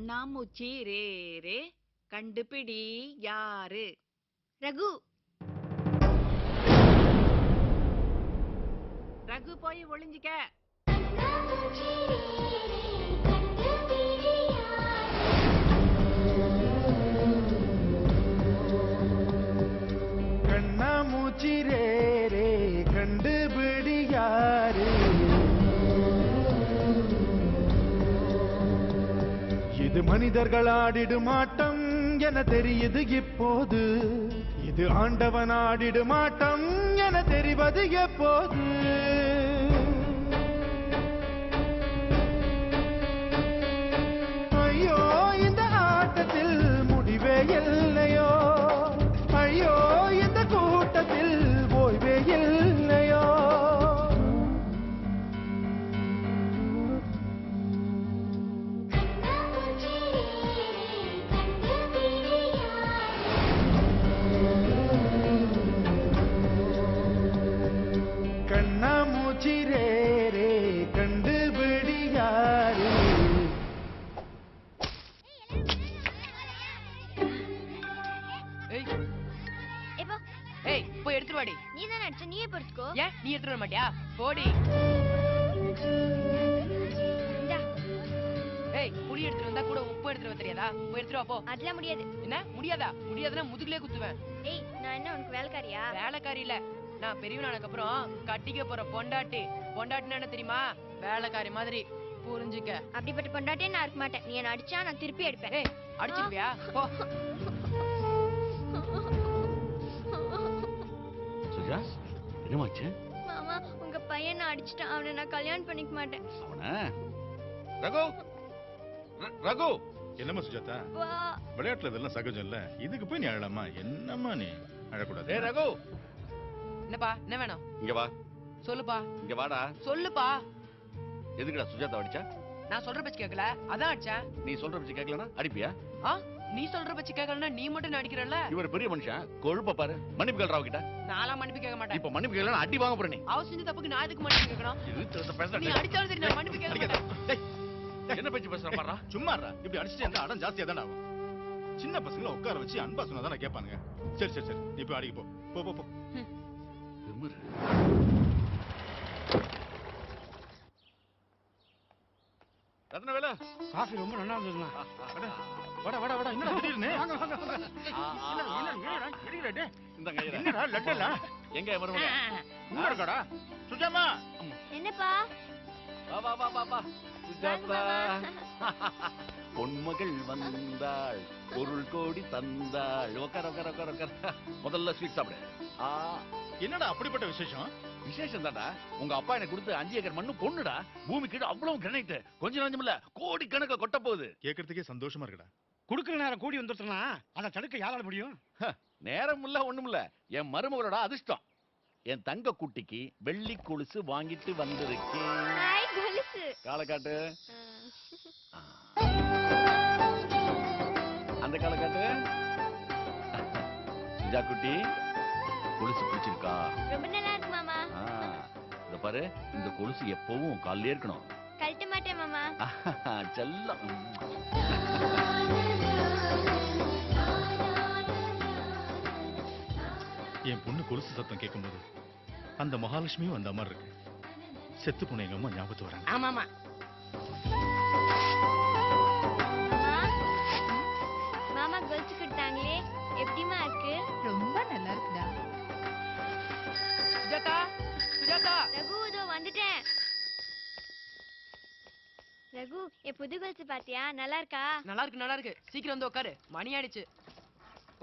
கண்ணாமூச்சி ரே ரே கண்டுபிடி யாரு? ரகு. ரகு போய் ஒளிஞ்சிக்க. கண்ணாமூச்சி ரே ரே கண்டுபிடி யாரு? இது மனிதர்கள் ஆடிடும் ஆட்டம் என தெரியுது இப்போது. இது ஆண்டவன் ஆடிடும் ஆட்டம் என தெரிவது எப்போது? ஐயோ இந்த ஆட்டத்தில் முடிவே இல்லையோ, ஐயோ இந்த கூட்டத்தில் ஓய்வே இல்லையோ. கண்ணாமூச்சி ரே ரே கண்டுபிடி யாரு? ஏய் போய் எடுத்துட்டு வாடி. நீ தான் அடிச்ச, நீயே படுத்துக்கோ. ஏன் நீ எடுத்துட்டு வர மாட்டியா? போடி. ஏய் புளி எடுத்துட்டு வந்தா கூட உப்பு எடுத்துட்டு வர தெரியாதா? போய் எடுத்துட்டு வா போ. அதெல்லாம் முடியாது. என்ன முடியாதா? முடியாதுன்னா முதுகுலயே குத்துவேன். ஏய் நான் என்ன உனக்கு வேலைக்காரியா? வேலைக்காரி இல்ல, நான் பெரியவனானதுக்கு அப்புறம் கட்டிக்க போற பொண்டாட்டி. பொண்டாட்டினா என்ன தெரியுமா? வேலைக்காரி மாதிரி புரிஞ்சுக்க. அப்படிப்பட்ட பொண்டாட்டியே நான் இருக்க மாட்டேன். நீ என்ன அடிச்சா நான் திருப்பி அடிப்பேன். ஏய் அடிச்சிருவியா? போ. சுஜா என்னமாச்சு? மாமா உங்க பையனை அடிச்சிட்டான். அவனை நான் கல்யாணம் பண்ணிக்க மாட்டேன். அவன ரகு ரகு. என்னம்மா சுஜாதா, வா. விளையாட்டுல இதெல்லாம் சகஜம் இல்ல, இதுக்கு போய் நீ அழலாமா? என்னம்மா நீ அழக்கூடாது. ஏய் ரகு, என்னப்பா என்ன வேணும்? இங்க வா. சொல்லுப்பா. இங்க வாடா. சொல்லுப்பா. எதுக்குடா சுஜாதா அடிச்சா? நான் சொல்ற பேச்சு கேட்கல, அதான் அடிச்சேன். நீ சொல்ற பேச்சு கேட்கலனா அடிப்பியா? நீ சொல்ற பேச்சு கேட்கலனா நீ மட்டும் அடிக்கிறல்ல? இவர் பெரிய மனுஷன், கொழுப்ப பாரு. மன்னிப்பு கேளுடா அவகிட்ட. நான்லாம் மன்னிப்பு கேட்க மாட்டேன். இப்ப மன்னிப்பு கேட்கலனா அடி வாங்க போற நீ. அவ செஞ்ச தப்புக்கு நான் எதுக்கு மன்னிப்பு கேட்கணும்? நீ அடிச்சாலும் சரி நான் மன்னிப்பு கேட்க மாட்டேன். என்ன பேச்சு பேசுற பாறா? சும்மாடா, இப்படி அடிச்சிட்டு இருந்தா அடம் ஜாஸ்தியா தான ஆகும். சின்ன பசங்களை உட்கார வச்சு அன்பா சொன்னா தானே கேட்பானுங்க. சரி சரி சரி, நீ போய் அடிக்க போ. போ போ போ. ரத்னவேலு, காஃபி ரொம்ப நல்லா இருந்ததுமா. வாடா வாடா வாடா, என்னடா திடீர்னு? வாங்க வாங்க வாங்க. என்னடா எடிடா டேய். இந்த கையில என்னடா லட்டல? எங்க மருமக? உள்ள இருக்கடா. சுஜாமா. என்னப்பா? வா வா வா வா வா. சுஜாதா. பொன்மகள் வந்தாள், பொருள் கோடி தந்தாள். உட்கார உட்கார உட்கார உட்கார. முதல்ல ஸ்வீட் சாப்பிடு. என்னடா அப்படிப்பட்ட விசேஷம்? விசேஷம் தான்டா. உங்க அப்பா எனக்கு கொடுத்து 5 ஏக்கர் மண்ணு பொண்ணுடா. பூமி கீழ அவ்வளவு கிரனைட். கொஞ்ச நஞ்சம் இல்ல, கோடி கணக்க கொட்ட போகுது. கேக்குறதுக்கே சந்தோஷமா இருக்குடா. குடுக்கற நேரம் கூடி வந்துட்டனா அத தடுக்க யாரால முடியும்? நேரம் இல்ல ஒண்ணும் இல்ல, என் மருமகளோட அதிர்ஷ்டம். என் தங்க குட்டிக்கு வெள்ளி கொலுசு வாங்கிட்டு வந்திருக்கேன். ஹாய் கொலுசு. கால காட்டு. அந்த கால காட்டு. சுஜா குட்டி, கொலுசு பிடிச்சிருக்கா? ரொம்ப நல்லா இருக்கு மாமா. இத பாரு, இந்த கொலுசு எப்பவும் கால்லே இருக்கணும். கழட்ட மாட்டேன் மாமா. செல்லம். என் பொண்ணு கொலுசு சத்தம் கேட்கும்போது அந்த மகாலட்சுமியும் வந்த மாதிரி இருக்கு. செத்து போன எங்க அம்மா ஞாபகத்து வராங்க. ஆமா ஆமா. மாமா கொலுசு கொடுத்தாங்களே, எப்படிமா இருக்கு? ரொம்ப நல்லா இருக்குடா. சுஜாதா சுஜாதா. ரகு இதோ வந்துட்டேன். ரகு என் புது கொலுசு பாத்தியா? நல்லா இருக்கா? நல்லா இருக்கு நல்லா இருக்கு. சீக்கிரம் வந்து உட்காரு, மணி ஆயிடுச்சு.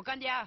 உட்காந்தியா?